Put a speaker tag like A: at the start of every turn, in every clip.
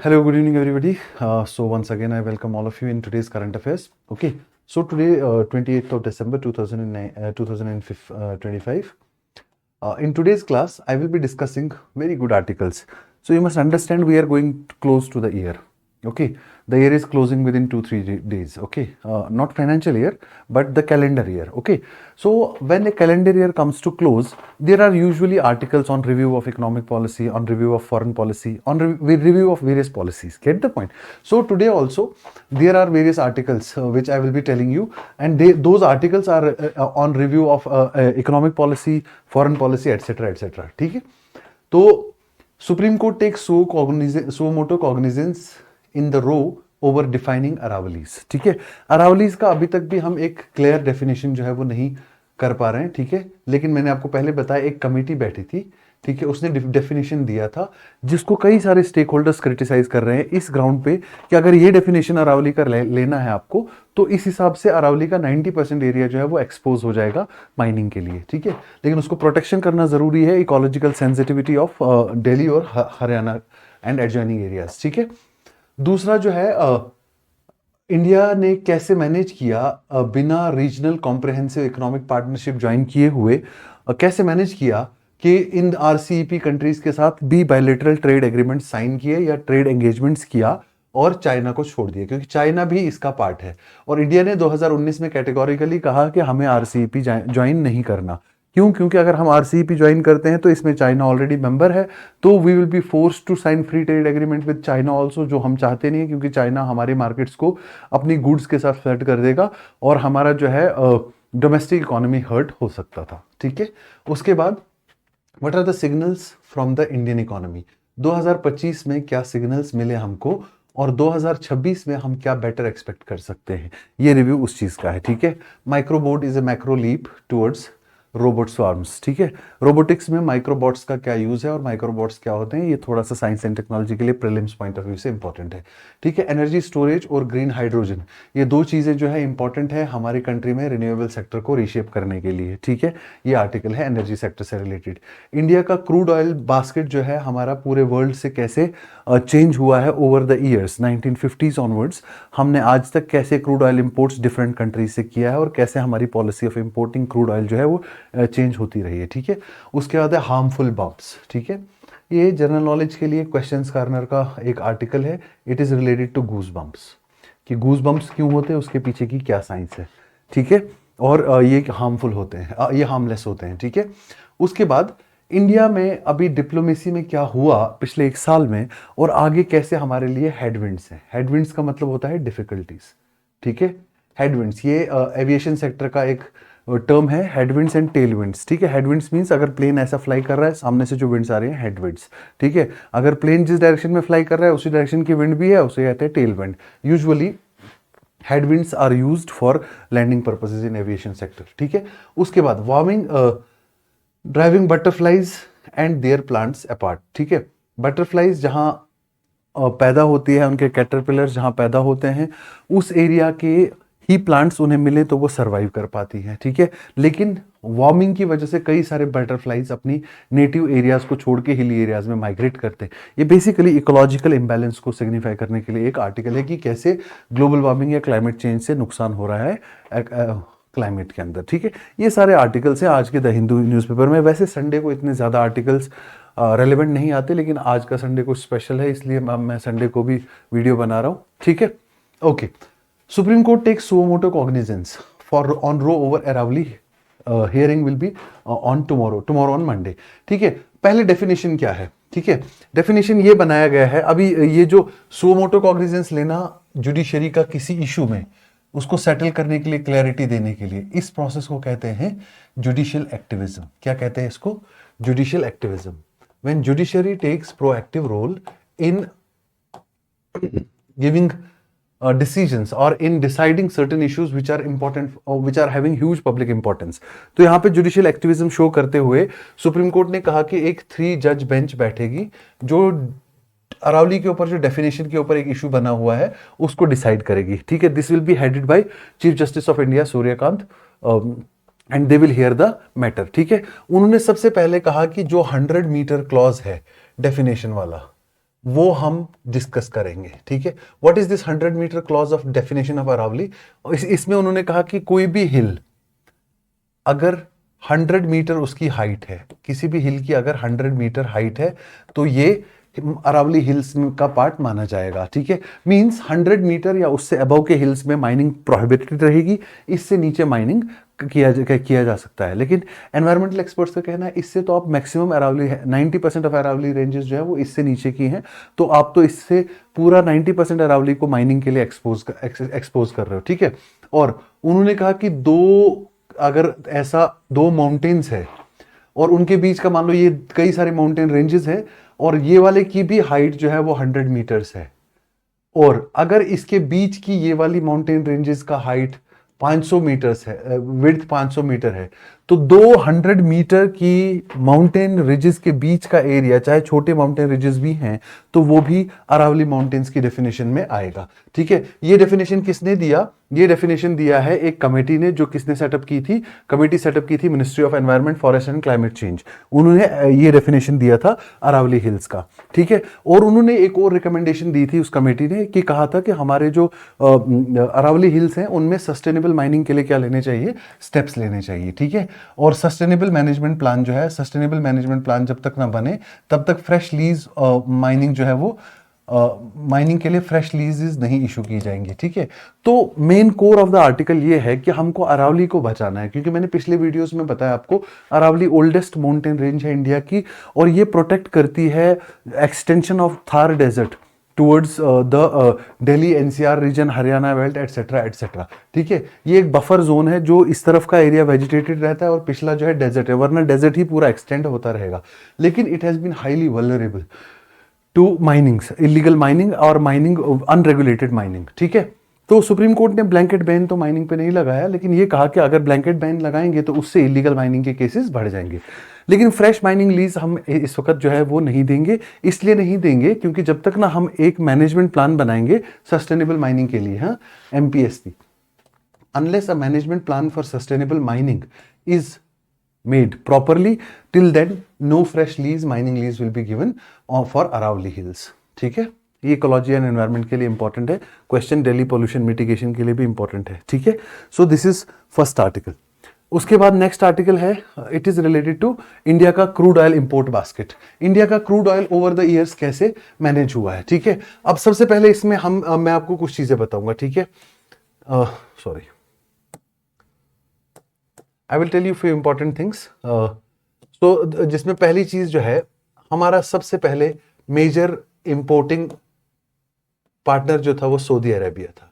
A: Hello, good evening, everybody. So once again, I welcome all of you in today's current affairs. Okay, so today, 28th of December 2025. In today's class, I will be discussing very good articles. So you must understand we are going close to the year. Okay, the year is closing within 2-3 days. Okay, not financial year, but the calendar year. Okay, so when a calendar year comes to close, there are usually articles on review of economic policy, on review of foreign policy, on review of various policies. Get the point? So today also there are various articles which I will be telling you, and those articles are on review of economic policy, foreign policy, etc. etc. ठीक है? तो Supreme Court takes suo motu cognizance in the row over defining Aravallis. ठीक है, अरावलीज का अभी तक भी हम एक क्लियर डेफिनेशन जो है वो नहीं कर पा रहे हैं. ठीक है, लेकिन मैंने आपको पहले बताया एक कमेटी बैठी थी. ठीक है, उसने डेफिनेशन दिया था जिसको कई सारे स्टेक होल्डर्स क्रिटिसाइज कर रहे हैं इस ग्राउंड पे कि अगर ये डेफिनेशन अरावली का लेना है आपको तो इस हिसाब से अरावली का 90% एरिया जो है वो एक्सपोज हो जाएगा माइनिंग के लिए. ठीक है, लेकिन उसको प्रोटेक्शन करना जरूरी है, इकोलॉजिकल सेंसिटिविटी ऑफ दिल्ली और हरियाणा एंड एडजॉइनिंग एरियाज. ठीक है, दूसरा जो है इंडिया ने कैसे मैनेज किया बिना regional comprehensive economic partnership join किए हुए, कैसे मैनेज किया कि इन आरसीईपी कंट्रीज के साथ भी बायलैटरल ट्रेड एग्रीमेंट साइन किए या ट्रेड एंगेजमेंट्स किया और चाइना को छोड़ दिया, क्योंकि चाइना भी इसका पार्ट है. और इंडिया ने 2019 में कैटेगोरिकली कहा कि हमें आरसीईपी ज्वाइन नहीं करना. क्यों? क्योंकि अगर हम आरसीईपी ज्वाइन करते हैं तो इसमें चाइना ऑलरेडी मेंबर है, तो we will be force to sign free trade agreement with China also, जो हम चाहते नहीं है, क्योंकि चाइना हमारे मार्केट्स को अपनी गुड्स के साथ फ्लड कर देगा और हमारा जो है डोमेस्टिक इकोनॉमी हर्ट हो सकता था. ठीक है, उसके बाद what are the signals from the Indian economy. 2025 में क्या सिग्नल्स मिले हमको और 2026 में हम क्या बेटर एक्सपेक्ट कर सकते हैं, ये रिव्यू उस चीज का है. ठीक है, microbot is a macro leap towards robot swarms. ठीक है, रोबोटिक्स में माइक्रोबॉट्स का क्या यूज है और माइक्रोबॉट्स क्या होते हैं, ये थोड़ा सा साइंस एंड टेक्नोलॉजी के लिए प्रीलिम्स पॉइंट ऑफ व्यू से इंपॉर्टेंट है. ठीक है, एनर्जी स्टोरेज और ग्रीन हाइड्रोजन, ये दो चीजें जो है इंपॉर्टेंट है हमारी कंट्री में रिन्यूएबल सेक्टर को रीशेप करने के लिए. ठीक है, ये आर्टिकल है एनर्जी सेक्टर से रिलेटेड. इंडिया का क्रूड ऑयल बास्केट जो है हमारा पूरे वर्ल्ड से कैसे चेंज हुआ है over the years 1950s onwards, हमने आज तक कैसे crude oil imports different countries से किया है और कैसे हमारी policy of importing crude oil जो है वो चेंज होती रही है. ठीक है, उसके बाद है हार्मफुल बम्प्स. ठीक है, ये जनरल नॉलेज के लिए क्वेश्चंस कार्नर का एक आर्टिकल है. It is related to goose bumps, कि गूज बम्प्स क्यों होते हैं, उसके पीछे की क्या साइंस है. ठीक है, और ये हार्मफुल होते हैं, ये हार्मलेस होते हैं. ठीक है, उसके बाद इंडिया में अभी डिप्लोमेसी में क्या हुआ पिछले एक साल में और आगे कैसे हमारे लिए हेडविंड्स हैं. हेडविंड्स का मतलब होता है डिफिकल्टीज. ठीक है, हेडविंड्स ये एविएशन सेक्टर का एक टर्म है, हेडविंड्स एंड टेलविंड्स. ठीक है, हेडविंड्स मींस अगर प्लेन ऐसा फ्लाई कर रहा है, सामने से जो विंड्स आ रहे हैं हेडविंड्स. ठीक है, अगर प्लेन जिस डायरेक्शन में फ्लाई कर रहा है उसी डायरेक्शन की विंड भी है, उसे कहते हैं tail wind. Usually headwinds are used for landing purposes in aviation sector. ठीक है, उसके बाद warming driving butterflies and their plants apart. ठीक है, बटरफ्लाइज जहां पैदा होती है, उनके कैटरपिलर्स जहां पैदा होते हैं उस एरिया के ही प्लांट्स उन्हें मिले तो वो सरवाइव कर पाती हैं. ठीक है, लेकिन वार्मिंग की वजह से कई सारे बटरफ्लाइज अपनी नेटिव एरियाज को छोड़ के हिली एरियाज में माइग्रेट करते हैं. ये बेसिकली इकोलॉजिकल इंबैलेंस को सिग्निफाई करने के लिए एक आर्टिकल है कि कैसे ग्लोबल वार्मिंग या क्लाइमेट चेंज से नुकसान हो रहा है क्लाइमेट के अंदर. ठीक है, ये सारे आर्टिकल्स हैं आज के द हिंदू न्यूज़पेपर में. वैसे संडे को इतने ज़्यादा आर्टिकल्स रेलेवेंट नहीं आते, लेकिन आज का संडे कुछ स्पेशल है, इसलिए मैं संडे को भी वीडियो बना रहा हूँ. ठीक है, okay. Supreme court takes suo motu cognizance for on row over Aravali. Hearing will be on tomorrow on Monday. ठीक है, पहले डेफिनेशन क्या है. ठीक है, डेफिनेशन ये बनाया गया है. अभी ये जो suo motu cognizance लेना जुडिशरी का किसी इशू में उसको सेटल करने के लिए, क्लैरिटी देने के लिए, इस प्रोसेस को कहते हैं जुडिशियल एक्टिविज्म. क्या कहते हैं इसको? Judicial activism. When judiciary takes proactive role in giving decisions or in deciding certain issues which are important or which are having huge public importance. तो यहाँ पे जुडिशियल एक्टिविज्म शो करते हुए सुप्रीम कोर्ट ने कहा कि एक 3 जज बेंच बैठेगी जो अरावली के ऊपर जो डेफिनेशन के ऊपर एक इशू बना हुआ है उसको डिसाइड करेगी. ठीक है, this will be headed by chief justice of India Suryakant and they will hear the matter. ठीक है, उन्होंने सबसे पहले कहा कि जो 100 मीटर क्लॉज है डेफिनेशन वाला, वो हम डिस्कस करेंगे, ठीक है। What is this 100 metre clause of definition of Aravalli. इसमें उन्होंने कहा कि कोई भी हिल अगर 100 मीटर उसकी हाइट है, किसी भी हिल की अगर 100 मीटर हाइट है तो ये अरावली हिल्स का पार्ट माना जाएगा, ठीक है। मींस 100 मीटर या उससे अबव के हिल्स में माइनिंग प्रोहिबिटेड रहेगी, इससे नीचे माइनिंग किया जा सकता है। लेकिन एनवायरमेंटल एक्सपर्ट्स का कहना है इससे तो आप maximum Aravalli 90% of Aravalli ranges जो है वो इससे नीचे की हैं, तो आप तो इससे पूरा 90% अरावली को माइनिंग के लिए एक्सपोज कर रहे हो, ठीक है। और उन्होंने कहा कि अगर ऐसा दो माउंटेन्स है और उनके बीच का मान लो ये कई सारे माउंटेन रेंजेस है और ये वाले की भी हाइट जो है वो 100 मीटर्स है, और अगर इसके बीच की ये वाली माउंटेन रेंजेस का हाइट 500 मीटर्स है, विड्थ 500 मीटर है, तो 200 मीटर की माउंटेन रिजेस के बीच का एरिया, चाहे छोटे माउंटेन रिजेस भी हैं, तो वो भी अरावली माउंटेन्स की डेफिनेशन में आएगा, ठीक है। ये डेफिनेशन किसने दिया? ये डेफिनेशन दिया है एक कमेटी ने, जो किसने सेटअप की थी? कमेटी सेटअप की थी ministry of environment, forest and climate change. उन्होंने ये डेफिनेशन दिया था अरावली हिल्स का, ठीक है। और उन्होंने एक और रिकमेंडेशन दी थी उस कमेटी ने, कि कहा था कि हमारे जो अरावली हिल्स हैं उनमें सस्टेनेबल माइनिंग के लिए क्या लेने चाहिए? स्टेप्स लेने चाहिए, ठीक है। और सस्टेनेबल मैनेजमेंट प्लान जो है, सस्टेनेबल मैनेजमेंट प्लान जब तक ना बने तब तक फ्रेश लीज माइनिंग जो है वो माइनिंग के लिए फ्रेश लीजेस नहीं इशू की जाएंगी, ठीक है। तो main core of the article ये है कि हमको अरावली को बचाना है, क्योंकि मैंने पिछले वीडियोस में बताया आपको, अरावली ओल्डेस्ट माउंटेन रेंज है इंडिया की, और ये प्रोटेक्ट करती है extension of Thar desert towards the Delhi NCR region, Haryana belt etcetera etcetera, ठीक है। ये एक बफर जोन है, जो इस तरफ का एरिया वेजिटेटेड रहता है और पिछला जो है डेजर्ट है, वरना डेजर्ट ही पूरा एक्सटेंड होता रहेगा। लेकिन it has been highly vulnerable to minings, illegal mining और माइनिंग, अनरेगुलेटेड माइनिंग, ठीक है। तो सुप्रीम कोर्ट ने ब्लैंकेट बैन तो माइनिंग पे नहीं लगाया, लेकिन ये कहा कि अगर ब्लैंकेट बैन लगाएंगे तो उससे इलीगल माइनिंग के केसेस बढ़ जाएंगे। लेकिन फ्रेश माइनिंग लीज हम इस वक्त जो है वो नहीं देंगे। इसलिए नहीं देंगे क्योंकि जब तक ना हम एक मैनेजमेंट प्लान बनाएंगे सस्टेनेबल माइनिंग के लिए, हाँ, MPSP, unless a management plan for sustainable mining is made properly, till then no fresh mining lease will be given for Aravali Hills, ठीक है। ये इकोलॉजी एंड एनवायरनमेंट के लिए इंपॉर्टेंट है, क्वेश्चन दिल्ली पोल्यूशन मिटिगेशन के लिए भी इंपॉर्टेंट है, ठीक है। So this is first article. उसके बाद नेक्स्ट आर्टिकल है, it is related to India का crude oil import basket. India का crude oil over the years कैसे मैनेज हुआ है, ठीक है। अब सबसे पहले इसमें मैं आपको कुछ चीजें बताऊंगा, ठीक है। Sorry, I will tell you few important things. तो जिसमें पहली चीज जो है, हमारा सबसे पहले मेजर इंपोर्टिंग पार्टनर जो था वो सऊदी अरेबिया था।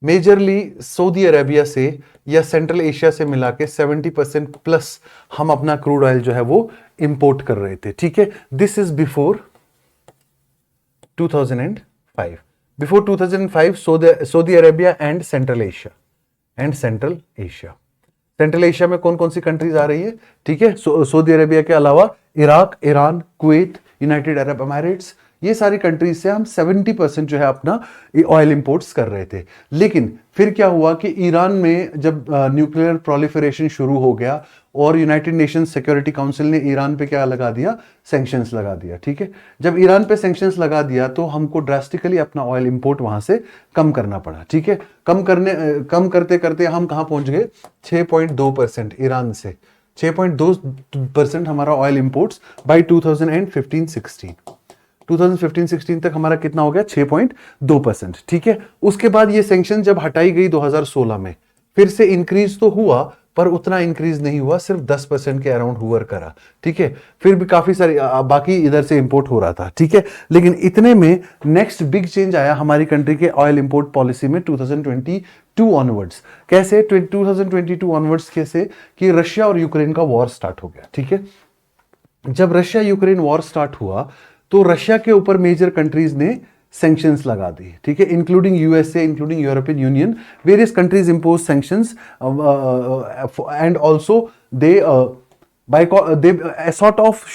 A: मेजरली सऊदी अरेबिया से या सेंट्रल एशिया से मिला के 70% प्लस हम अपना क्रूड ऑयल जो है वो इंपोर्ट कर रहे थे, ठीक है। This is before 2005। Before 2005 Saudi Arabia and central Asia central Asia में कौन कौन सी कंट्रीज आ रही है, ठीक है। सऊदी अरेबिया के अलावा Iraq, Iran, Kuwait, United Arab Emirates, ये सारी कंट्रीज से हम 70% जो है अपना ऑयल इंपोर्ट्स कर रहे थे। लेकिन फिर क्या हुआ कि ईरान में जब न्यूक्लियर प्रोलिफरेशन शुरू हो गया और यूनाइटेड नेशंस सिक्योरिटी काउंसिल ने ईरान पे क्या लगा दिया? सैंक्शंस लगा दिया, ठीक है। जब ईरान पे सैंक्शंस लगा दिया तो हमको ड्रास्टिकली अपना ऑयल इंपोर्ट वहां से कम करना पड़ा, ठीक है। कम करते करते हम कहां पहुंच गए? 6.2% ईरान से 6.2% हमारा ऑयल इंपोर्ट्स बाय 2015-16 तक हमारा कितना हो गया? 6.2%, ठीक है। उसके बाद ये सैंक्शन जब हटाई गई 2016 में, फिर से इंक्रीज तो हुआ पर उतना इंक्रीज नहीं हुआ, सिर्फ 10% के अराउंड हुआ करा, ठीक है। फिर भी काफी सारी बाकी इधर से इंपोर्ट हो रहा था, ठीक है। लेकिन इतने में नेक्स्ट बिग चेंज आया हमारी कंट्री के ऑयल इंपोर्ट पॉलिसी में 2022 ऑनवर्ड्स। कैसे 2022 ऑनवर्ड्स? कैसे कि रशिया और यूक्रेन का वॉर स्टार्ट हो गया, ठीक है। जब रशिया यूक्रेन वॉर स्टार्ट हुआ तो रशिया के ऊपर मेजर कंट्रीज ने सैंक्शंस लगा दी, ठीक है, including USA, including European union. Various countries impose sanctions and also they sort of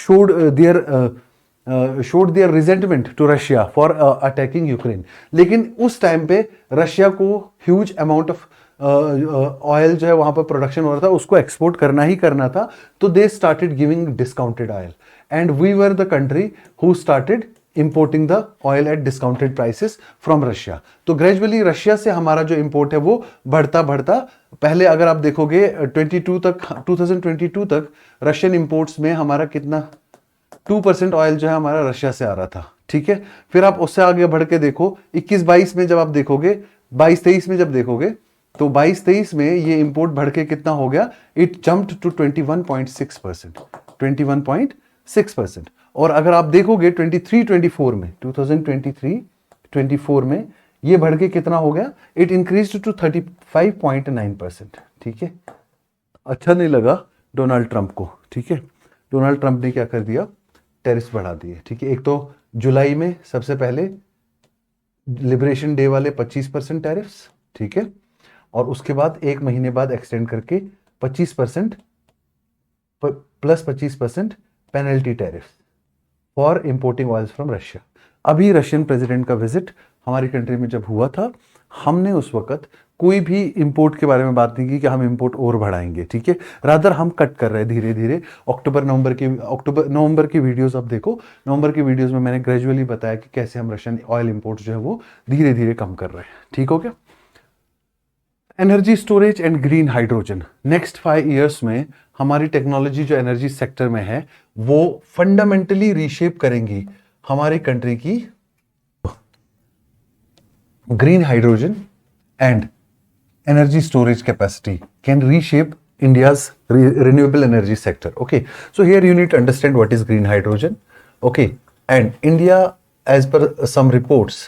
A: showed their resentment to Russia for attacking Ukraine। लेकिन उस टाइम पे रशिया को ह्यूज अमाउंट ऑफ ऑयल जो है वहां पर प्रोडक्शन हो रहा था, उसको एक्सपोर्ट करना ही था, तो they started giving discounted oil and we were the country who started importing the oil at discounted prices from Russia. तो ग्रेजुअली रशिया से हमारा जो इंपोर्ट है वो बढ़ता बढ़ता, पहले अगर आप देखोगे 2022 तक रशियन इंपोर्ट्स में हमारा कितना 2% ऑयल जो है हमारा रशिया से आ रहा था, ठीक है। फिर आप उससे आगे बढ़ के देखो 21-22 में, जब आप देखोगे 22-23 में जब देखोगे तो 22-23 में ये इंपोर्ट बढ़ के कितना हो गया, इट जंप्ड टू 21.6%, 21.6%। और अगर आप देखोगे 23-24 में, 2023-24 में ये बढ़ के कितना हो गया, इट इंक्रीज्ड टू 35.9%, ठीक है। अच्छा नहीं लगा डोनाल्ड ट्रंप को, ठीक है। डोनाल्ड ट्रंप ने क्या कर दिया, टैरिफ्स बढ़ा दिए, ठीक है। एक तो जुलाई में सबसे पहले लिबरेशन डे वाले 25% टैरिफ्स, ठीक है, और उसके बाद एक महीने बाद एक्सटेंड करके 25% plus 25% penalty tariffs for importing oils from Russia. अभी रशियन प्रेसिडेंट का विजिट हमारी कंट्री में जब हुआ था, हमने उस वक्त कोई भी इंपोर्ट के बारे में बात नहीं की कि हम इंपोर्ट और बढ़ाएंगे, ठीक है। रादर हम कट कर रहे हैं धीरे धीरे। अक्टूबर नवंबर की वीडियोस आप देखो, नवंबर की वीडियोस में मैंने ग्रेजुअली बताया कि कैसे हम रशियन ऑयल इंपोर्ट जो है वो धीरे धीरे कम कर रहे हैं, ठीक हो गया। Energy storage and green hydrogen, next 5 years में हमारी टेक्नोलॉजी जो एनर्जी सेक्टर में है वो फंडामेंटली रीशेप करेंगी हमारी कंट्री की green hydrogen and energy storage capacity can reshape India's renewable energy sector. Okay, so here you need to understand what is green hydrogen. Okay, and India, as per some reports,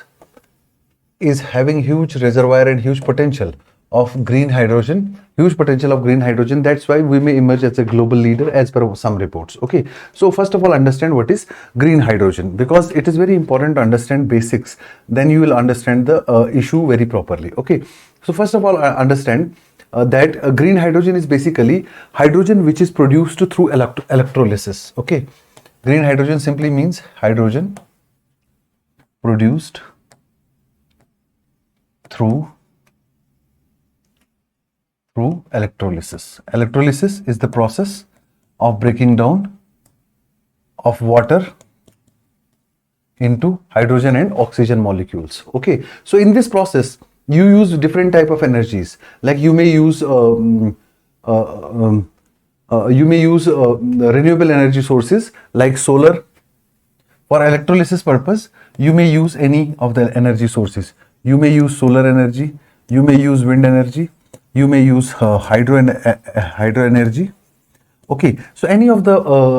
A: is having huge reservoir and huge potential of green hydrogen, that's why we may emerge as a global leader as per some reports. Okay, so first of all understand what is green hydrogen, because it is very important to understand basics, then you will understand the issue very properly. Okay, so first of all understand that green hydrogen is basically hydrogen which is produced through electrolysis. Okay, green hydrogen simply means hydrogen produced through electrolysis. Electrolysis is the process of breaking down of water into hydrogen and oxygen molecules. Okay, so in this process you use different type of energies, like you may use renewable energy sources like solar. For electrolysis purpose you may use any of the energy sources. You may use solar energy, you may use wind energy, you may use hydro energy. Okay, so any of the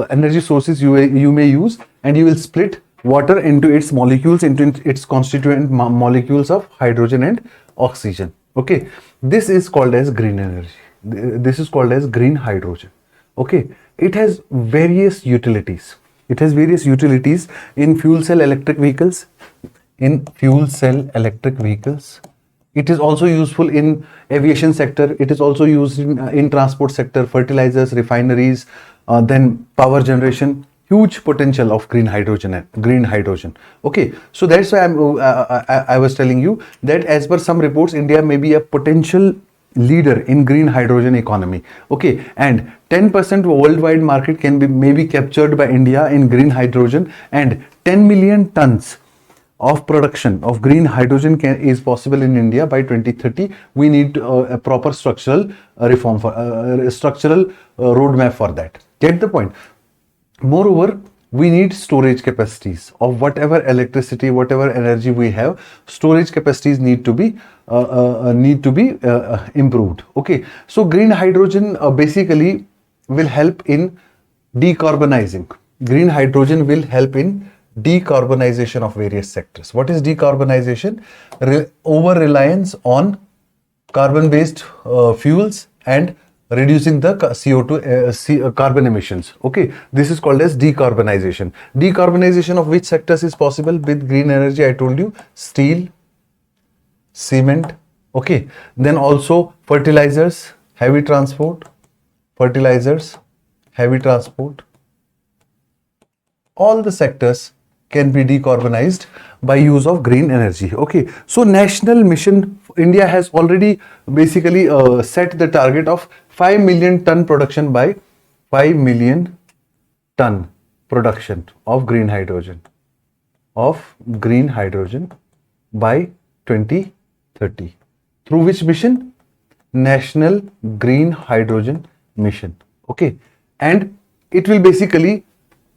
A: energy sources you may use, and you will split water into its molecules, into its constituent molecules of hydrogen and oxygen. Okay, this is called as green energy. This is called as green hydrogen. Okay, it has various utilities. It has various utilities in fuel cell electric vehicles. It is also useful in aviation sector. It is also used in transport sector, fertilizers, refineries, then power generation. Huge potential of green hydrogen. Okay, so that's why I was telling you that as per some reports, India may be a potential leader in green hydrogen economy. Okay, and 10% worldwide market may be captured by India in green hydrogen, and 10 million tons of production of green hydrogen is possible in India by 2030. We need a proper structural reform for structural roadmap for that. Get the point? Moreover, we need storage capacities of whatever electricity, whatever energy we have. Storage capacities need to be improved. Okay, so green hydrogen basically will help in decarbonizing. Green hydrogen will help in decarbonization of various sectors. What is decarbonization? Over reliance on carbon-based fuels and reducing the CO2 carbon emissions. Okay, this is called as decarbonization. Decarbonization of which sectors is possible with green energy? I told you, steel, cement. Okay, then also fertilizers, heavy transport, all the sectors can be decarbonized by use of green energy. Okay, so national mission, India has already basically set the target of 5 million ton production by 5 million ton production of green hydrogen. of green hydrogen by 2030. Through which mission? National Green Hydrogen Mission. Okay, and it will basically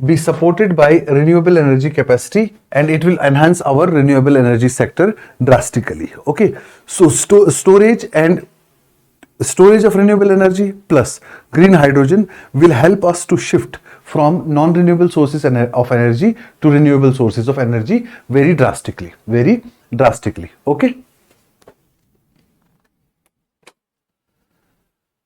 A: be supported by renewable energy capacity, and it will enhance our renewable energy sector drastically. Okay, so storage of renewable energy plus green hydrogen will help us to shift from non-renewable sources of energy to renewable sources of energy very drastically. Okay.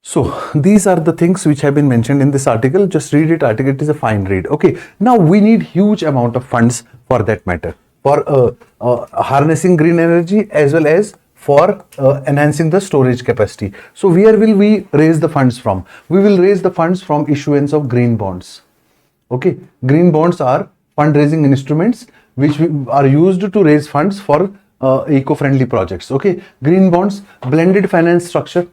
A: So these are the things which have been mentioned in this article. Just read it. Article, it is a fine read. Okay. Now we need huge amount of funds for that matter, for harnessing green energy as well as for enhancing the storage capacity. So where will we raise the funds from? We will raise the funds from issuance of green bonds. Okay, green bonds are fundraising instruments which are used to raise funds for eco-friendly projects. Okay, green bonds, blended finance structure.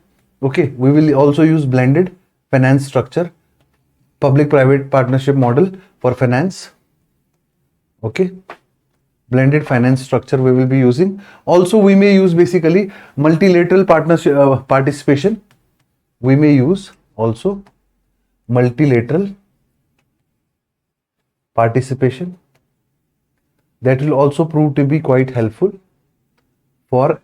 A: Okay, we will also use blended finance structure, public-private partnership model for finance. Okay, blended finance structure we will be using. Also, we may use basically multilateral partnership participation. We may use also multilateral participation. That will also prove to be quite helpful for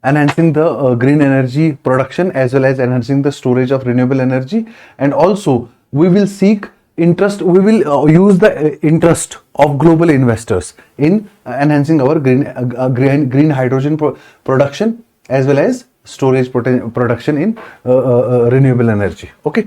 A: enhancing the green energy production as well as enhancing the storage of renewable energy. And also we will seek interest, we will use the interest of global investors in enhancing our green hydrogen production as well as storage production in renewable energy. Okay,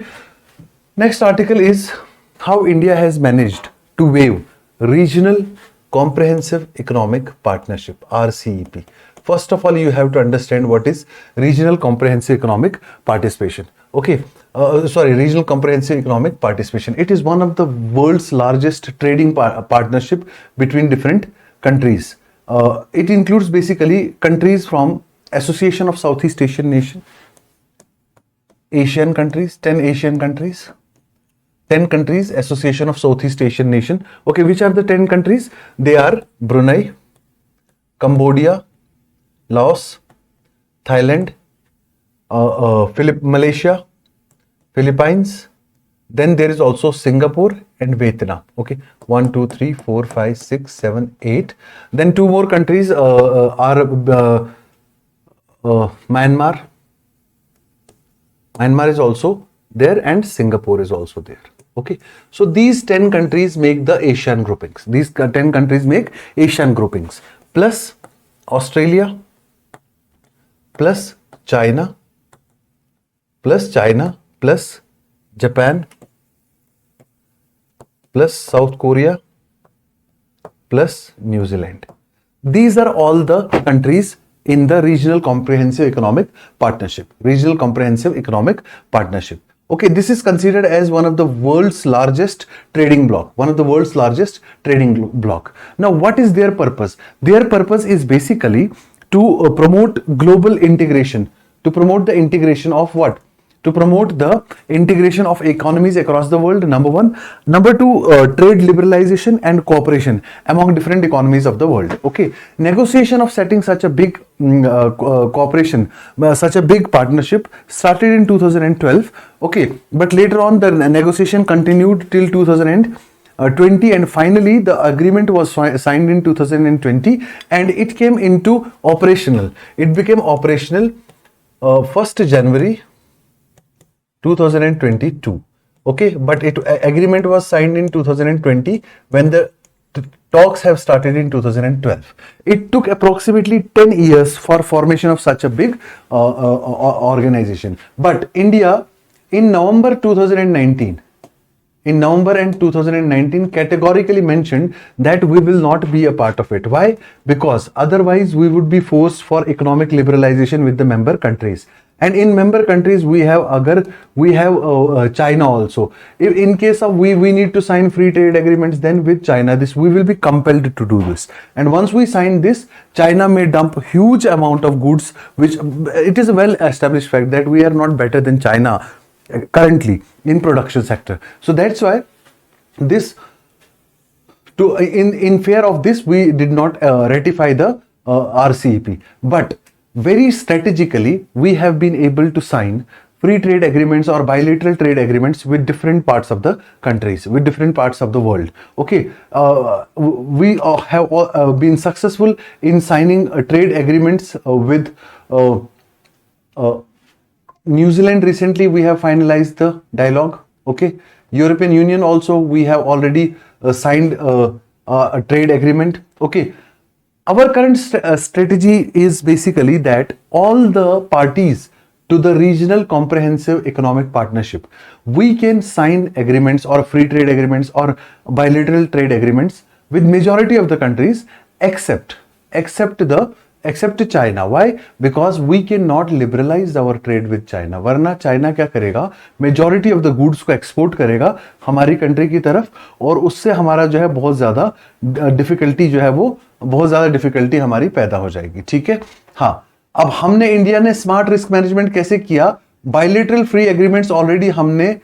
A: next article is how India has managed to waive Regional Comprehensive Economic Partnership, RCEP. First of all, you have to understand what is Regional Comprehensive Economic Participation. Okay, Regional Comprehensive Economic Participation. It is one of the world's largest trading partnership between different countries. It includes basically countries from Association of Southeast Asian Nations, Asian countries, 10 Asian countries, 10 countries, Association of Southeast Asian Nation. Okay, which are the 10 countries? They are Brunei, Cambodia, Laos, Thailand, Malaysia, Philippines. Then there is also Singapore and Vietnam. Okay, 1, 2, 3, 4, 5, 6, 7, 8. Then two more countries are Myanmar. Myanmar is also there and Singapore is also there. Okay, so these 10 countries make the Asian groupings. These 10 countries make Asian groupings plus Australia, plus China, plus Japan, plus South Korea, plus New Zealand. These are all the countries in the Regional Comprehensive Economic Partnership. Regional Comprehensive Economic Partnership. Okay, this is considered as one of the world's largest trading bloc. Now, what is their purpose? Their purpose is basically to promote global integration. To promote the integration of what? To promote the integration of economies across the world, number one. Number two, trade liberalization and cooperation among different economies of the world. Okay, negotiation of setting such a big cooperation, such a big partnership started in 2012. Okay, but later on the negotiation continued till 2020, and finally the agreement was signed in 2020 and it came into operational. It became operational 1st January 2022. Okay, but agreement was signed in 2020 when the talks have started in 2012. It took approximately 10 years for formation of such a big organization. But India in November 2019 categorically mentioned that we will not be a part of it. Why? Because otherwise we would be forced for economic liberalization with the member countries. And in member countries we have China also. In case of we need to sign free trade agreements then with China, we will be compelled to do this. And once we sign this, China may dump huge amount of goods, which it is a well established fact that we are not better than China currently in production sector. So that's why this In fear of this, we did not ratify the RCEP. But very strategically, we have been able to sign free trade agreements or bilateral trade agreements with different parts of the countries, with different parts of the world. Okay, we have been successful in signing trade agreements with New Zealand. Recently, we have finalized the dialogue. Okay, European Union also, we have already signed a trade agreement. Okay, our current strategy is basically that all the parties to the regional comprehensive economic partnership, we can sign agreements or free trade agreements or bilateral trade agreements with majority of the countries except China. Why? Because we cannot liberalize our trade with China. वरना China क्या करेगा, majority of the goods को export करेगा हमारी country की तरफ, और उससे हमारा जो है बहुत ज्यादा डिफिकल्टी जो है वो बहुत ज्यादा डिफिकल्टी हमारी पैदा हो जाएगी. ठीक है. हाँ, अब हमने इंडिया ने स्मार्ट रिस्क मैनेजमेंट कैसे किया, बायलेटरल फ्री एग्रीमेंट्स ऑलरेडी हमने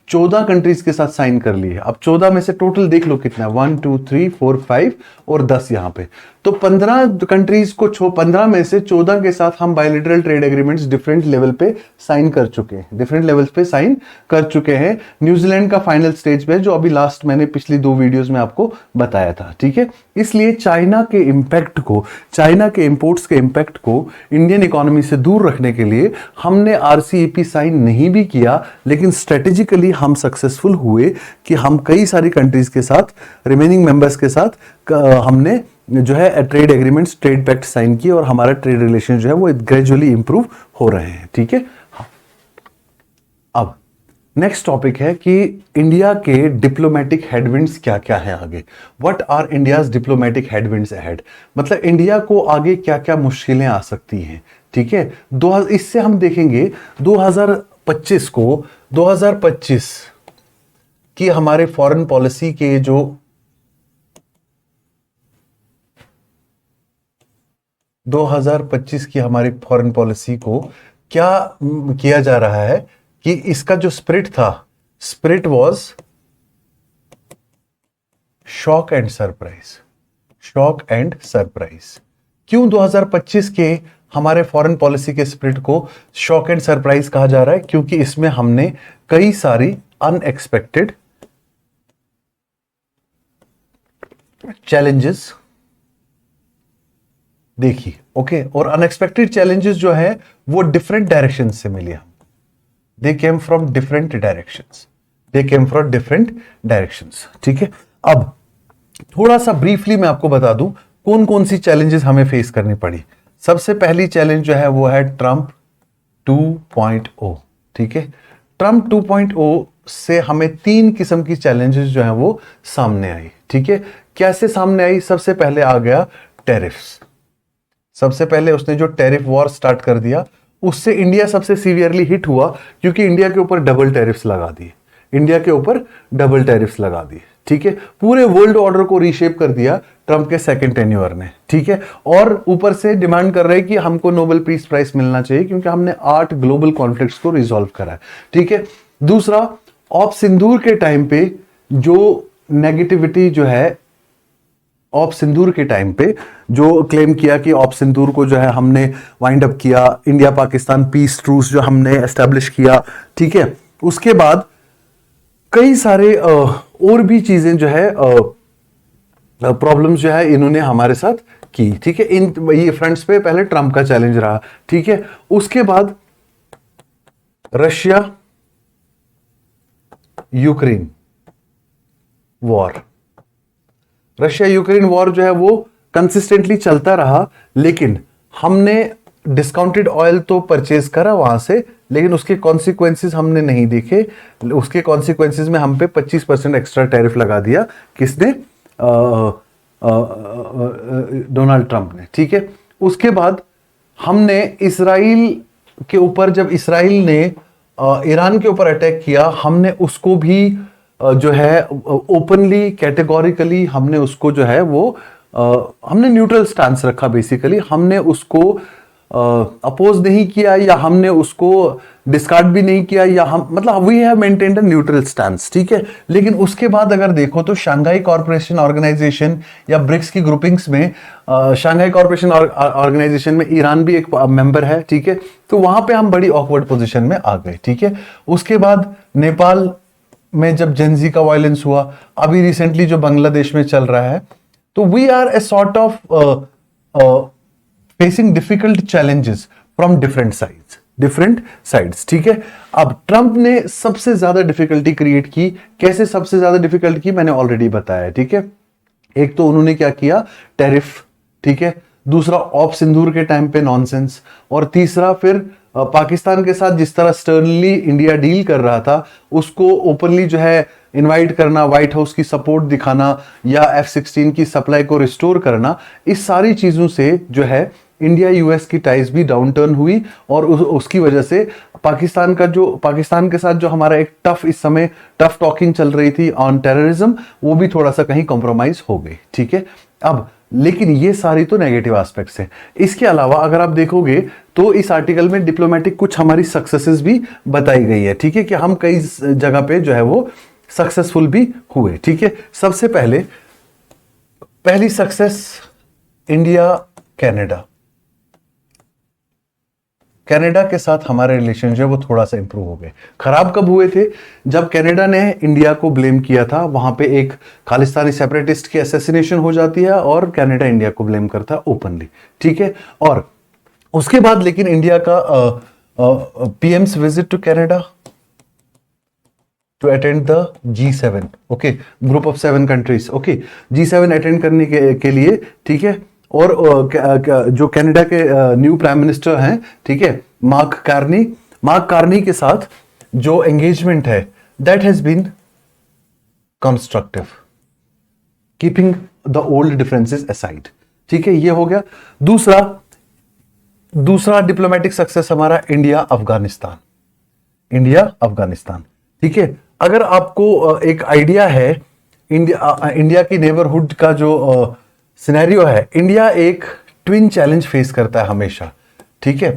A: 14 कंट्रीज के साथ साइन कर लिए. अब 14 में से टोटल देख लो कितना है, 1 2 3 4 5 और 10 यहां पे, तो 15 कंट्रीज को 15 में से 14 के साथ हम bilateral trade agreements different level पे साइन कर चुके हैं, डिफरेंट लेवल्स पे साइन कर चुके हैं. न्यूजीलैंड का फाइनल स्टेज पे, जो अभी लास्ट मैंने पिछली 2 वीडियोस में आपको बताया था. ठीक है. इसलिए चाइना के इंपैक्ट को, चाइना के इंपोर्ट्स के इंपैक्ट को इंडियन इकोनॉमी से दूर रखने के लिए हमने आरसीईपी साइन नहीं भी किया, लेकिन स्ट्रेटेजिकली हम सक्सेसफुल हुए कि हम कई सारी कंट्रीज के साथ, रिमेनिंग मेंबर्स के साथ हमने जो है trade agreements, trade pact sign किए, और हमारा ट्रेड रिलेशन जो है वो ग्रेजुअली इंप्रूव हो रहे हैं. ठीक है. हाँ. अब नेक्स्ट टॉपिक है कि इंडिया के डिप्लोमेटिक हेडविंड्स क्या क्या है आगे. What are India's diplomatic headwinds ahead, मतलब इंडिया को आगे क्या क्या मुश्किलें आ सकती हैं. ठीक है. इससे हम देखेंगे 2025 को, 2025 की हमारे फॉरेन पॉलिसी के जो 2025 की हमारी फॉरेन पॉलिसी को क्या किया जा रहा है कि इसका जो स्पिरिट था, spirit was shock and surprise. Shock and surprise. क्यों 2025 के हमारे फॉरेन पॉलिसी के स्पिरिट को शॉक एंड सरप्राइज कहा जा रहा है? क्योंकि इसमें हमने कई सारी अनएक्सपेक्टेड चैलेंजेस देखी. ओके. और अनएक्सपेक्टेड चैलेंजेस जो है वो डिफरेंट डायरेक्शन से मिले हम. They came from different directions. They came from different directions. ठीक है. अब थोड़ा सा ब्रीफली मैं आपको बता दूं कौन कौन सी चैलेंजेस हमें फेस करनी पड़ी. सबसे पहली चैलेंज जो है वो है ट्रंप 2.0. ठीक है. ट्रंप 2.0 से हमें 3 किस्म की चैलेंजेस जो है वो सामने आई. ठीक है. कैसे सामने आई? सबसे पहले आ गया टैरिफ्स. सबसे पहले उसने जो टैरिफ वॉर स्टार्ट कर दिया, उससे इंडिया सबसे सीवियरली हिट हुआ, क्योंकि इंडिया के ऊपर डबल टैरिफ्स लगा दिए. इंडिया के ऊपर डबल टैरिफ्स लगा दिए. ठीक है. पूरे वर्ल्ड ऑर्डर को रीशेप कर दिया ट्रंप के सेकंड टेन्योर ने. ठीक है. और ऊपर से डिमांड कर रहे हैं कि हमको नोबेल पीस प्राइज मिलना चाहिए, क्योंकि हमने 8 ग्लोबल कॉन्फ्लिक्ट्स को रिजॉल्व करा है. ठीक है. दूसरा, ऑप सिंदूर के टाइम पे जो नेगेटिविटी जो है, ऑप सिंदूर के टाइम पे जो क्लेम किया कि ऑप सिंदूर को जो है हमने वाइंड अप किया, इंडिया पाकिस्तान पीस ट्रूस जो हमने एस्टेब्लिश किया. ठीक है. उसके बाद कई सारे और भी चीजें जो है, प्रॉब्लम्स जो है इन्होंने हमारे साथ की. ठीक है. इन ये फ्रंट्स पे पहले ट्रंप का चैलेंज रहा. ठीक है. उसके बाद Russia Ukraine war. Russia Ukraine war जो है वो कंसिस्टेंटली चलता रहा, लेकिन हमने डिस्काउंटेड ऑयल तो परचेज करा वहां से, लेकिन उसके कॉन्सिक्वेंसेस हमने नहीं देखे. उसके कॉन्सिक्वेंसेस में हम पे 25% एक्स्ट्रा टैरिफ लगा दिया. किसने? डोनाल्ड ट्रंप ने. ठीक है. उसके बाद हमने इसराइल के ऊपर, जब इसराइल ने ईरान के ऊपर अटैक किया, हमने उसको भी जो है ओपनली कैटेगोरिकली हमने उसको जो है वो हमने न्यूट्रल स्टांस रखा. बेसिकली हमने उसको अपोज नहीं किया या हमने उसको डिस्कार्ड भी नहीं किया, या हम मतलब we have maintained a neutral stance, ठीक है। लेकिन उसके बाद अगर देखो तो शंघाई कॉरपोरेशन ऑर्गेनाइजेशन या ब्रिक्स की ग्रुपिंग्स में शंघाई कॉरपोरेशन ऑर्गेनाइजेशन में ईरान भी एक मेंबर है, ठीक है। तो वहां पे हम बड़ी ऑकवर्ड पोजीशन में आ गए, ठीक है। उसके बाद नेपाल में जब जेनजी का वायलेंस हुआ, अभी रिसेंटली जो बांग्लादेश में चल रहा है, तो we are a sort of facing difficult challenges from different sides, ठीक है। अब ट्रंप ने सबसे ज्यादा डिफिकल्टी क्रिएट की, कैसे सबसे ज्यादा डिफिकल्ट की मैंने ऑलरेडी बताया, ठीक है। एक तो उन्होंने क्या किया, टैरिफ, ठीक है। दूसरा ऑप सिंदूर के टाइम पे नॉनसेंस, और तीसरा फिर पाकिस्तान के साथ जिस तरह स्टर्नली इंडिया डील कर रहा था, उसको ओपनली जो है इनवाइट करना, व्हाइट हाउस की सपोर्ट दिखाना, या F-16 की सप्लाई को रिस्टोर करना, इस सारी चीजों से जो है इंडिया यूएस की टाइज भी डाउन टर्न हुई, और उसकी वजह से पाकिस्तान के साथ जो हमारा एक इस समय टफ टॉकिंग चल रही थी ऑन टेररिज्म, वो भी थोड़ा सा कहीं कॉम्प्रोमाइज हो गई, ठीक है। अब लेकिन ये सारी तो नेगेटिव एस्पेक्ट्स हैं। इसके अलावा अगर आप देखोगे तो इस आर्टिकल में डिप्लोमेटिक कुछ हमारी सक्सेसेस भी बताई गई है, ठीक है, कि हम कई जगह पे जो है वो सक्सेसफुल भी हुए, ठीक है। सबसे पहली सक्सेस, इंडिया कनाडा के साथ हमारे रिलेशन जो है वो थोड़ा सा इंप्रूव हो गए। खराब कब हुए थे, जब कनाडा ने इंडिया को ब्लेम किया था, वहां पे एक खालिस्तानी सेपरेटिस्ट की असैसिनेशन हो जाती है और कनाडा इंडिया को ब्लेम करता है ओपनली, ठीक है। और उसके बाद लेकिन इंडिया का PM's visit to Canada to attend the G7, okay, group of 7 countries, okay, G7 attend करने के लिए, ठीक है। और जो कनाडा के न्यू प्राइम मिनिस्टर हैं, ठीक है, मार्क कार्नी के साथ जो एंगेजमेंट है, that has been constructive, keeping the old differences aside, ठीक है। ये हो गया। दूसरा डिप्लोमेटिक सक्सेस हमारा इंडिया अफगानिस्तान, ठीक है। अगर आपको एक आइडिया है इंडिया की नेबरहुड का जो सिनेरियो है, इंडिया एक ट्विन चैलेंज फेस करता है हमेशा, ठीक है।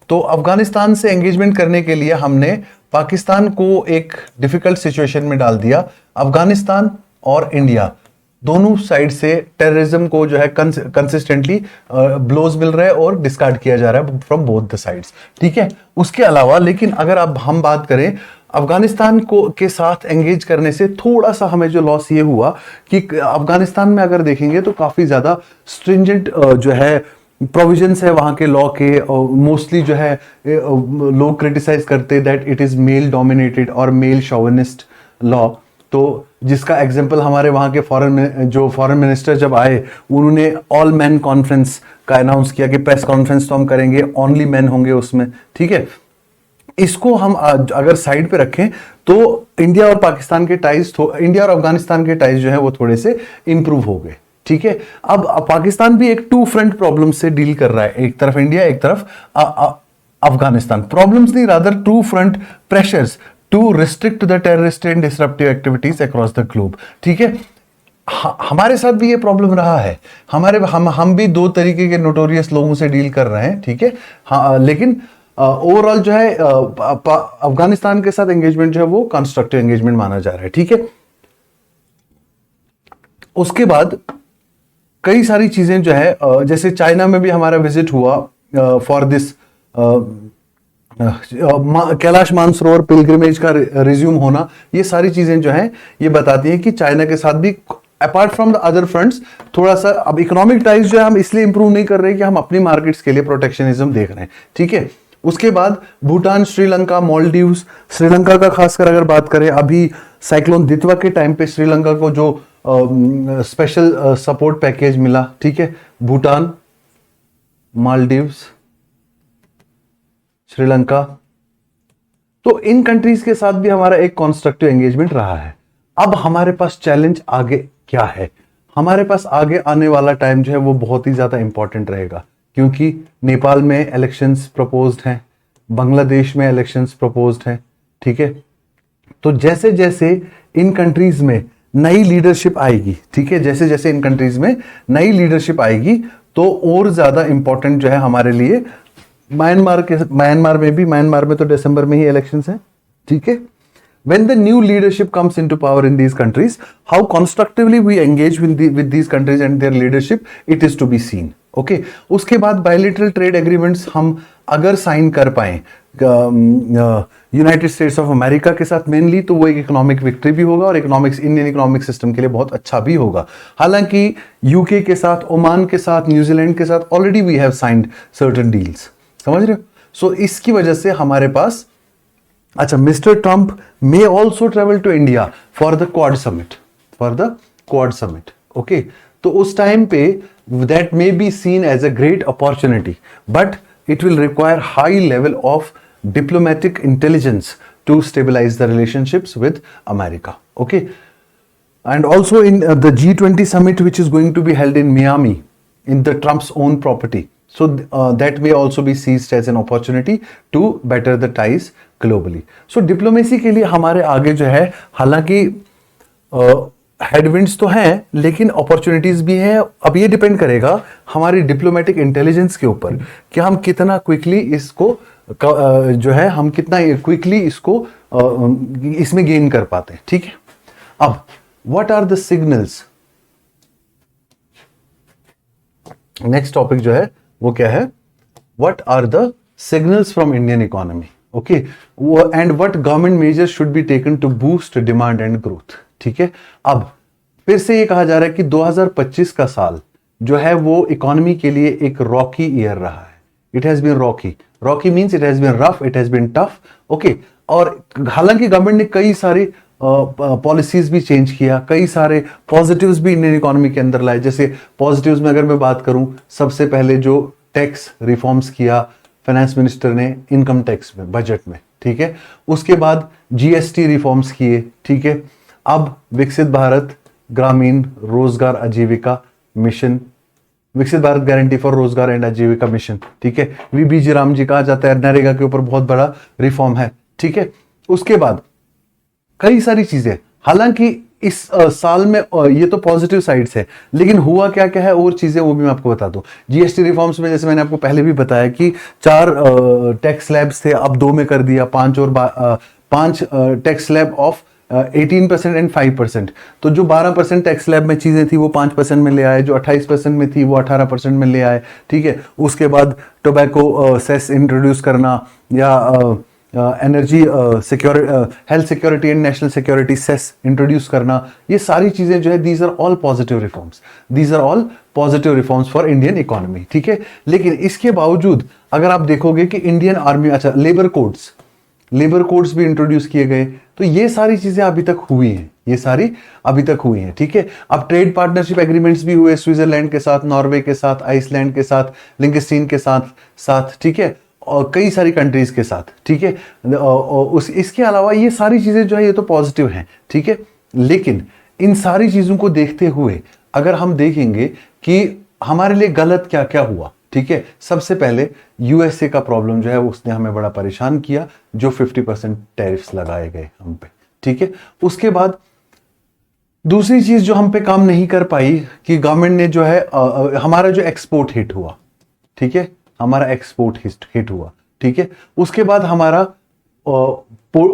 A: तो अफगानिस्तान से एंगेजमेंट करने के लिए हमने पाकिस्तान को एक डिफिकल्ट सिचुएशन में डाल दिया। अफगानिस्तान और इंडिया दोनों साइड से टेररिज्म को जो है कंसिस्टेंटली ब्लोज मिल रहा है और डिस्कार्ड किया जा रहा है फ्रॉम बोथ द साइड्स, ठीक है। उसके अलावा लेकिन अगर अब हम बात करें अफगानिस्तान के साथ एंगेज करने से थोड़ा सा हमें जो लॉस ये हुआ कि अफगानिस्तान में अगर देखेंगे तो काफी ज्यादा स्ट्रिंजेंट जो है प्रोविजंस है वहां के लॉ के, मोस्टली जो है लोग क्रिटिसाइज करते that it is male dominated और मेल शोविनिस्ट लॉ। तो जिसका एग्जांपल हमारे वहां के फॉरेन मिनिस्टर जब आए, उन्होंने ऑल मैन कॉन्फ्रेंस का अनाउंस किया कि प्रेस कॉन्फ्रेंस तो हम करेंगे, ओनली मैन होंगे उसमें, ठीक है। इसको हम अगर साइड पे रखें तो इंडिया और अफगानिस्तान के टाइज जो है वो थोड़े से इंप्रूव हो गए, ठीक है। अब पाकिस्तान भी एक टू फ्रंट प्रॉब्लम से डील कर रहा है, एक तरफ इंडिया, एक तरफ अफगानिस्तान। प्रॉब्लम्स नहीं, rather two front pressures to restrict the terrorist and disruptive activities across the globe, ठीक है। हमारे साथ भी ये प्रॉब्लम रहा है, हम भी दो तरीके के नोटोरियस लोगों से डील कर रहे हैं, ठीक है। हाँ, लेकिन ओवरऑल जो है अफगानिस्तान के साथ एंगेजमेंट जो है वो कंस्ट्रक्टिव एंगेजमेंट माना जा रहा है, ठीक है। उसके बाद कई सारी चीजें जो है जैसे चाइना में भी हमारा विजिट हुआ for this Kailash Mansarovar pilgrimage का रिज्यूम होना, ये सारी चीजें जो हैं ये बताती हैं कि चाइना के साथ भी apart from the other fronts थोड़ा सा अब इकोनॉमिक टाइज जो है हम इसलिए इंप्रूव नहीं कर रहे कि हम अपनी मार्केट्स के लिए प्रोटेक्शनिज्म देख रहे हैं, ठीक है। उसके बाद भूटान, श्रीलंका, मालदीव्स, श्रीलंका का खासकर अगर बात करें, अभी साइक्लोन दितवा के टाइम पे श्रीलंका को जो स्पेशल सपोर्ट पैकेज मिला, ठीक है। भूटान, मालदीव्स, श्रीलंका, तो इन कंट्रीज के साथ भी हमारा एक कंस्ट्रक्टिव एंगेजमेंट रहा है। अब हमारे पास चैलेंज आगे क्या है? हमारे पास आगे आने वाला टाइम जो है वो बहुत ही ज्यादा इंपॉर्टेंट रहेगा, क्योंकि नेपाल में इलेक्शंस प्रपोज्ड हैं, बांग्लादेश में इलेक्शंस प्रपोज्ड हैं, ठीक है। तो जैसे जैसे इन कंट्रीज में नई लीडरशिप आएगी, ठीक है, जैसे जैसे इन कंट्रीज में नई लीडरशिप आएगी तो और ज्यादा इंपॉर्टेंट जो है हमारे लिए म्यांमार में तो दिसंबर में ही इलेक्शंस हैं, ठीक है। When the new leadership comes into power in these countries, how constructively we engage with these countries and their leadership, it is to be seen. Okay. उसके बाद bilateral trade agreements हम अगर साइन कर पाए United states of America के साथ mainly, तो वो एक इकोनॉमिक विक्ट्री भी होगा और इकोनॉमिक्स इंडियन इकोनॉमिक सिस्टम के लिए बहुत अच्छा भी होगा। हालांकि यूके के साथ, ओमान के साथ, न्यूजीलैंड के साथ already we have signed certain deals, समझ रहे हो। सो इसकी वजह से हमारे पास, अच्छा, mister Trump may also travel to India for the Quad summit, okay. तो उस टाइम पे that may be seen as a great opportunity, but it will require high level of diplomatic intelligence to stabilize the relationships with America, okay. And also in the G20 summit, which is going to be held in Miami, in the Trump's own property, so that may also be seized as an opportunity to better the ties globally. So diplomacy के लिए हमारे आगे जो है, हालांकि headwinds तो हैं लेकिन अपॉर्चुनिटीज भी हैं। अब ये डिपेंड करेगा हमारी डिप्लोमेटिक इंटेलिजेंस के ऊपर कि हम कितना क्विकली इसको जो है, हम कितना क्विकली इसको इसमें गेन कर पाते हैं, ठीक है। अब what are the signals, next topic जो है वो क्या है, what are the signals from Indian economy, okay, and what government measures should be taken to boost demand and growth, ठीक है। अब फिर से ये कहा जा रहा है कि 2025 का साल जो है वो इकोनॉमी के लिए एक रॉकी ईयर रहा है। It has been rocky means it has been rough, it has been tough, okay. और हालांकि गवर्नमेंट ने कई सारी पॉलिसीज भी चेंज किया, कई सारे पॉजिटिव्स भी इंडियन इकोनॉमी के अंदर लाए। जैसे पॉजिटिव्स में अगर मैं बात करूं, सबसे पहले जो टैक्स रिफॉर्म्स किया फाइनेंस मिनिस्टर ने इनकम टैक्स में, बजट में, ठीक है। उसके बाद जीएसटी रिफॉर्म्स किए, ठीक है। अब विकसित भारत ग्रामीण रोजगार आजीविका मिशन, विकसित भारत गारंटी फॉर रोजगार एंड आजीविका मिशन, ठीक है। वीबीजी राम जी कहा जाता है, नरेगा के ऊपर बहुत बड़ा रिफॉर्म है, ठीक है। उसके बाद कई सारी चीजें, हालांकि इस साल में ये तो पॉजिटिव साइड्स है, लेकिन हुआ क्या क्या है और चीजें वो भी मैं आपको बता दूं। जीएसटी रिफॉर्म्स में जैसे मैंने आपको पहले भी बताया कि 4 टैक्स स्लैब्स थे, अब 2 में कर दिया, 5 टैक्स स्लैब ऑफ 18% एंड 5%। तो जो 12% टैक्स स्लैब में चीजें थी वो 5% में ले आए, जो 28% में थी वो 18% में ले आए, ठीक है। उसके बाद टोबैको सेस इंट्रोड्यूस करना, या energy health security and national security cess introduce करना, ये सारी चीजें जो है, these are all positive reforms for Indian economy, ठीक है। लेकिन इसके बावजूद अगर आप देखोगे कि इंडियन आर्मी, अच्छा, लेबर कोड्स भी इंट्रोड्यूस किए गए, तो ये सारी चीजें अभी तक हुई हैं, ठीक है। अब ट्रेड पार्टनरशिप एग्रीमेंट्स भी हुए स्विट्जरलैंड के साथ, नॉर्वे के साथ, आइसलैंड के साथ, लिंकस्टीन के साथ, ठीक है, और कई सारी कंट्रीज के साथ, ठीक है। इसके अलावा ये सारी चीजें जो है ये तो पॉजिटिव हैं, ठीक है। लेकिन इन सारी चीजों को देखते हुए अगर हम देखेंगे कि हमारे लिए गलत क्या क्या हुआ, ठीक है। सबसे पहले यूएसए का प्रॉब्लम जो है उसने हमें बड़ा परेशान किया, जो 50% टैरिफ्स लगाए गए हम पे, ठीक है। उसके बाद दूसरी चीज जो हम पे काम नहीं कर पाई कि गवर्नमेंट ने जो है हमारा जो एक्सपोर्ट हिट हुआ, ठीक है, हमारा एक्सपोर्ट हिट हुआ, ठीक है। उसके बाद हमारा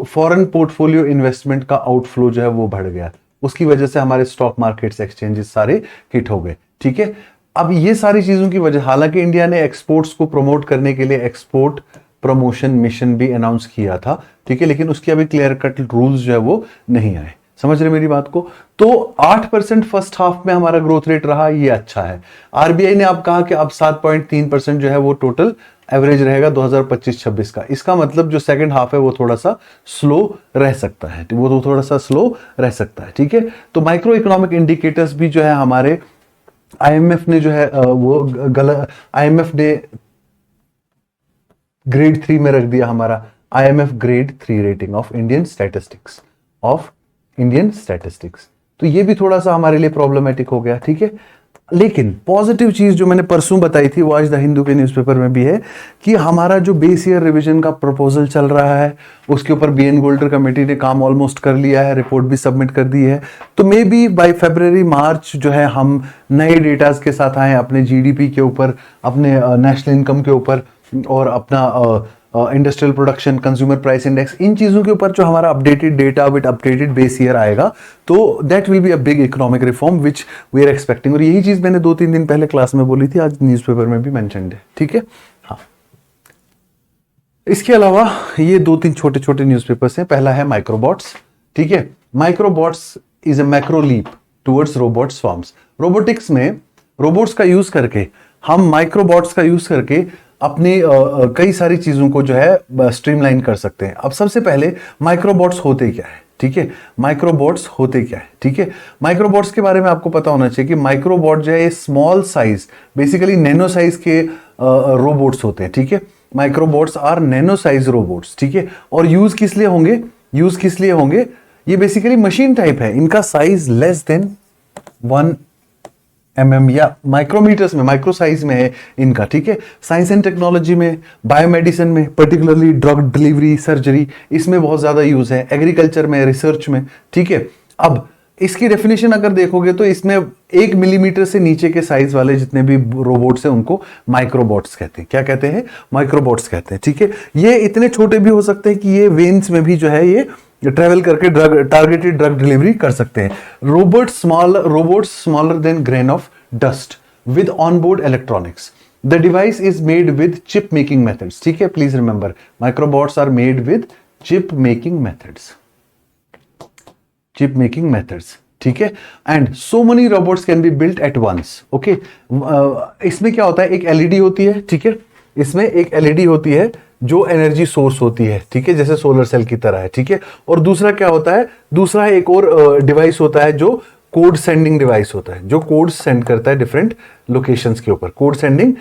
A: फॉरेन पोर्टफोलियो इन्वेस्टमेंट का आउटफ्लो जो है वो बढ़ गया, उसकी वजह से हमारे स्टॉक मार्केट्स, एक्सचेंजेस सारे हिट हो गए, ठीक है। अब ये सारी चीजों की वजह, हालांकि इंडिया ने एक्सपोर्ट्स को प्रमोट करने के लिए एक्सपोर्ट प्रमोशन मिशन भी अनाउंस किया था, ठीक है, लेकिन उसके अभी क्लियर कट रूल्स जो है वो नहीं आए, समझ रहे मेरी बात को। तो 8% फर्स्ट हाफ में हमारा ग्रोथ रेट रहा, ये अच्छा है। आरबीआई ने अब कहा कि अब 7.3% जो है वो टोटल एवरेज रहेगा 2025-26 का। इसका मतलब जो सेकंड हाफ है वो थोड़ा सा स्लो रह सकता है, ठीक है। तो माइक्रो इकोनॉमिक इंडिकेटर्स भी जो है हमारे आईएमएफ ने जो है वो गलत, आईएमएफ ने ग्रेड 3 में रख दिया हमारा, IMF grade 3 rating of Indian statistics. तो ये भी थोड़ा सा हमारे लिए प्रॉब्लमेटिक हो गया, ठीक है। लेकिन पॉजिटिव चीज जो मैंने परसों बताई थी वो आज द हिंदू के न्यूज़पेपर में भी है कि हमारा जो बेस ईयर रिवीजन का प्रपोजल चल रहा है उसके ऊपर बीएन गोल्डर कमेटी ने काम ऑलमोस्ट कर लिया है, रिपोर्ट भी सबमिट कर दी है। तो मे बी बाय फरवरी मार्च जो है हम नए डेटाज के साथ आए अपने जीडीपी के ऊपर, अपने नेशनल इनकम के ऊपर, और अपना industrial production, consumer price index, इन चीज़ों के ऊपर जो हमारा updated data with updated base year आएगा, तो that will be a big economic reform which we are expecting. और यही चीज़ मैंने 2-3 दिन पहले क्लास में बोली थी, आज न्यूज़पेपर में भी मेंशन्ड है, ठीक है। हाँ, इसके अलावा ये 2-3 छोटे छोटे न्यूज़पेपर्स हैं। पहला है माइक्रोबॉट्स, ठीक है। Microbots is a macro leap towards robots forms. Robotics में रोबोट्स का यूज करके, हम माइक्रोबॉट्स का यूज करके अपनी कई सारी चीजों को जो है स्ट्रीमलाइन कर सकते हैं। अब सबसे पहले माइक्रोबॉट्स होते क्या है, ठीक है। माइक्रोबॉट्स होते क्या है, ठीक है। माइक्रोबॉट्स के बारे में आपको पता होना चाहिए कि माइक्रोबॉट जो है small size, basically nano size के रोबोट्स होते हैं, ठीक है। माइक्रोबॉट्स आर नैनो साइज रोबोट्स, ठीक है। और यूज किस लिए होंगे, यूज किस लिए होंगे, ये बेसिकली मशीन टाइप है। इनका साइज लेस देन 1 mm या माइक्रोमीटर्स में, माइक्रो साइज में है इनका, ठीक है। साइंस एंड टेक्नोलॉजी में, बायोमेडिसिन में, पर्टिकुलरली ड्रग डिलीवरी, सर्जरी, इसमें बहुत ज्यादा यूज है। एग्रीकल्चर में, रिसर्च में, ठीक है। अब इसकी डेफिनेशन अगर देखोगे तो इसमें 1 मिलीमीटर से नीचे के साइज वाले जितने भी रोबोट्स हैं उनको माइक्रोबॉट्स कहते हैं। क्या कहते हैं, माइक्रोबॉट्स कहते हैं, ठीक है। ये इतने छोटे भी हो सकते हैं कि ये वेन्स में भी जो है ये ट्रेवल करके टारगेटेड ड्रग डिलीवरी कर सकते हैं। Robots smaller than grain of dust with onboard electronics. The device is made with chip making methods, ठीक है। Please remember, microbots are made with chip making methods, chip making methods, ठीक है। And so many robots can be built at once, okay. इसमें क्या होता है, एक LED होती है, ठीक है। इसमें एक एलईडी होती है जो एनर्जी सोर्स होती है, ठीक है, जैसे सोलर सेल की तरह है, ठीक है। और दूसरा क्या होता है, दूसरा एक और डिवाइस होता है जो कोड सेंडिंग डिवाइस होता है, जो कोड सेंड करता है डिफरेंट लोकेशंस के ऊपर, कोड सेंडिंग।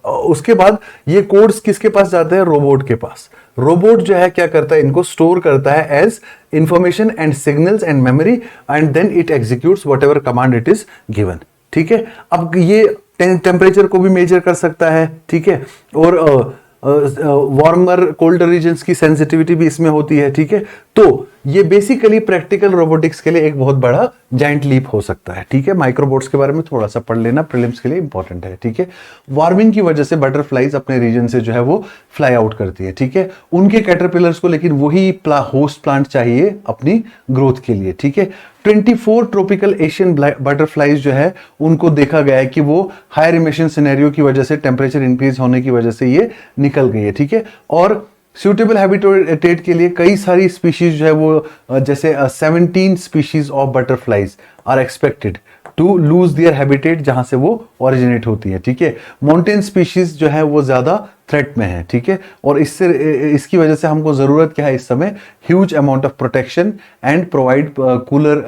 A: उसके बाद ये कोड्स किसके पास जाते हैं, रोबोट के पास। रोबोट जो है क्या करता है, इनको स्टोर करता है as information and signals and memory, and then it executes whatever command it is given, ठीक है। अब ये टेम्परेचर को भी मेजर कर सकता है, ठीक है। और वार्मर कोल्डर रीजन्स की सेंसिटिविटी भी इसमें होती है, ठीक है। तो ये बेसिकली प्रैक्टिकल रोबोटिक्स के लिए एक बहुत बड़ा जाइंट लीप हो सकता है, ठीक है। माइक्रोबॉट्स के बारे में थोड़ा सा पढ़ लेना, प्रीलिम्स के लिए इंपॉर्टेंट है, ठीक है। वार्मिंग की वजह से बटरफ्लाइज अपने रीजन से जो है वो फ्लाई आउट करती है, ठीक है। उनके कैटरपिलर्स को लेकिन वही होस्ट प्लांट चाहिए अपनी ग्रोथ के लिए, ठीक है। 24 ट्रॉपिकल एशियन बटरफ्लाइज जो है उनको देखा गया है कि वो हायर इमिशन सिनेरियो की वजह से, टेम्परेचर इंक्रीज होने की वजह से ये निकल गई है, ठीक है। और सूटेबल हैबिटेट के लिए कई सारी स्पीशीज जो है वो, जैसे 17 species of butterflies are expected to lose their habitat जहां से वो ओरिजिनेट होती है, ठीक है। माउंटेन स्पीशीज जो है वो ज्यादा थ्रेट में है, ठीक है। और इसकी वजह से हमको जरूरत क्या है इस समय, huge amount of protection and provide cooler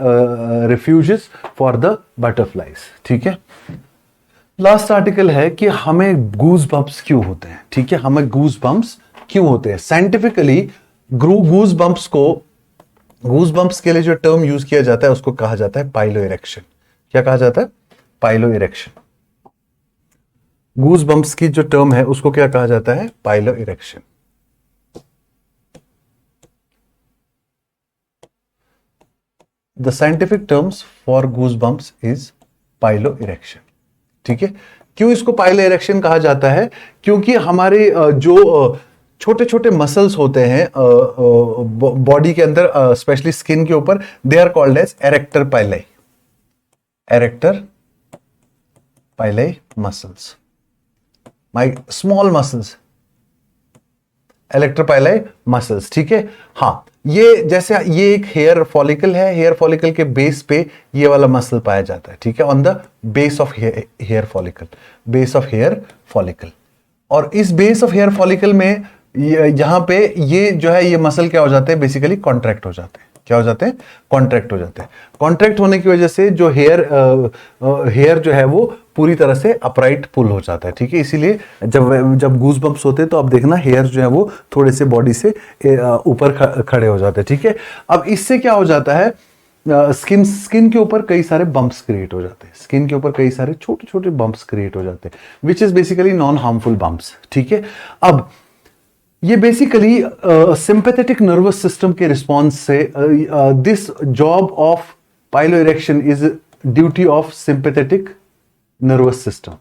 A: refuses for the butterflies, ठीक है। लास्ट आर्टिकल है कि हमें गूज बम्प्स क्यों होते हैं, ठीक है। हमें गूज बम्प्स क्यों होते हैं। साइंटिफिकली गूज बम्प्स के लिए जो टर्म यूज किया जाता है उसको कहा जाता है पाइलो इरेक्शन। क्या कहा जाता है, पाइलो इरेक्शन। गूज बम्प्स की जो टर्म है उसको क्या कहा जाता है, pilo erection. The scientific terms for goose bumps is pilo erection, ठीक है। क्यों इसको पाइलो इरेक्शन कहा जाता है, क्योंकि हमारे जो छोटे छोटे मसल्स होते हैं बॉडी के अंदर, स्पेशली स्किन के ऊपर, they are called as arrector pili, arrector pili muscles, my small muscles, arrector pili muscles, ठीक है। हाँ, ये जैसे ये एक हेयर फॉलिकल है, हेयर फॉलिकल के बेस पे ये वाला मसल पाया जाता है, ठीक है, on the base of hair follicle, base of hair follicle. और इस बेस ऑफ हेयर फॉलिकल में यहां पे ये जो है ये मसल क्या हो जाते हैं, बेसिकली कॉन्ट्रैक्ट हो जाते हैं। क्या हो जाते हैं, कॉन्ट्रैक्ट हो जाते हैं। कॉन्ट्रैक्ट होने की वजह से जो हेयर जो है वो पूरी तरह से अपराइट पुल हो जाता है, ठीक है। इसीलिए जब गूज बम्प्स होते हैं तो आप देखना हेयर जो है वो थोड़े से बॉडी से ऊपर खड़े हो जाते हैं, ठीक है। अब इससे क्या हो जाता है, स्किन के ऊपर कई सारे बम्प्स क्रिएट हो जाते हैं, स्किन के ऊपर कई सारे छोटे छोटे बम्प्स क्रिएट हो जाते हैं, which is basically non harmful bumps, ठीक है। अब ये बेसिकली सिंपैथेटिक नर्वस सिस्टम के रिस्पॉन्स से, this job of pilo erection is duty of sympathetic nervous system.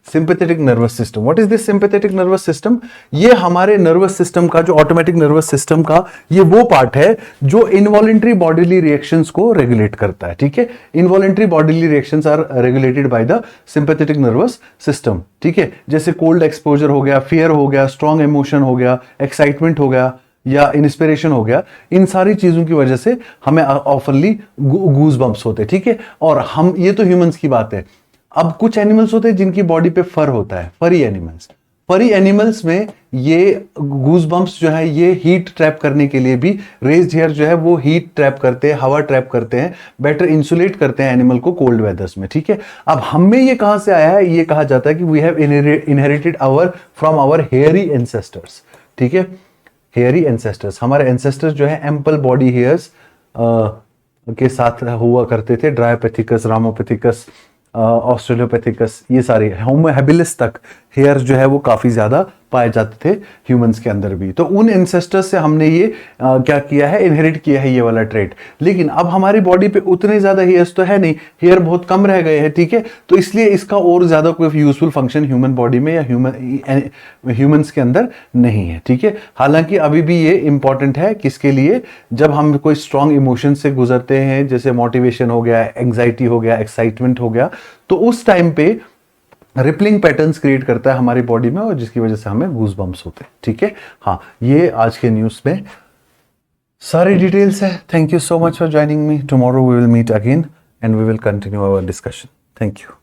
A: Sympathetic nervous system. What is this sympathetic nervous system? ये हमारे nervous system का, जो ऑटोमेटिक नर्वस सिस्टम का ये वो पार्ट है जो इनवॉलेंट्री बॉडीली रिएक्शंस को रेगुलेट करता है। ठीक है, involuntary bodily reactions are regulated by the sympathetic nervous system. ठीक है, जैसे कोल्ड एक्सपोजर हो गया, फियर हो गया, स्ट्रॉन्ग इमोशन हो गया, एक्साइटमेंट हो गया या इंस्पिरेशन हो गया, इन सारी चीजों की वजह से हमें ऑफनली गूज बम्प्स होते हैं। ठीक है, और हम, ये तो ह्यूमंस की बात है। अब कुछ एनिमल्स होते हैं जिनकी बॉडी पे फर होता है, फरी एनिमल्स। फरी एनिमल्स में ये गूज बम्प्स जो है ये हीट ट्रैप करने के लिए भी, रेज्ड हेयर जो है वो हीट ट्रैप करते हैं, हवा ट्रैप करते हैं, बेटर इंसुलेट करते हैं एनिमल को कोल्ड वेदर्स में। ठीक है, अब हम में ये कहां से आया है? ये कहा जाता है कि we have inherited from our hairy ancestors. ठीक है, हेयरी एंसेस्टर्स, हमारे एंसेस्टर्स जो है एम्पल बॉडी हेयर्स के साथ हुआ करते थे। ड्रायोपेथिकस, रामोपेथिकस, ऑस्ट्रेलोपेथिकस, ये सारे होमो हैबिलिस तक हेयर जो है वो काफी ज्यादा पाए जाते थे ह्यूमंस के अंदर भी। तो उन एंसेस्टर्स से हमने ये क्या किया है? इनहेरिट किया है ये वाला ट्रेट। लेकिन अब हमारी बॉडी पे उतने ज्यादा हेयर्स तो है नहीं, हेयर बहुत कम रह गए हैं। ठीक है, तो इसलिए इसका और ज्यादा कोई यूजफुल फंक्शन ह्यूमन बॉडी में या ह्यूमंस के अंदर नहीं है। ठीक है, हालांकि अभी भी ये इंपॉर्टेंट है, किसके लिए? जब हम कोई स्ट्रॉन्ग इमोशन से गुजरते हैं, जैसे मोटिवेशन हो गया, एंग्जाइटी हो गया, एक्साइटमेंट हो गया, तो उस टाइम पे रिपलिंग पैटर्न्स क्रिएट करता है हमारी बॉडी में, और जिसकी वजह से हमें गूज बम्प्स होते हैं। ठीक है, हाँ, ये आज के न्यूज़ में सारी डिटेल्स है। Thank you so much for joining me. Tomorrow we will meet again and we will continue our discussion. Thank you.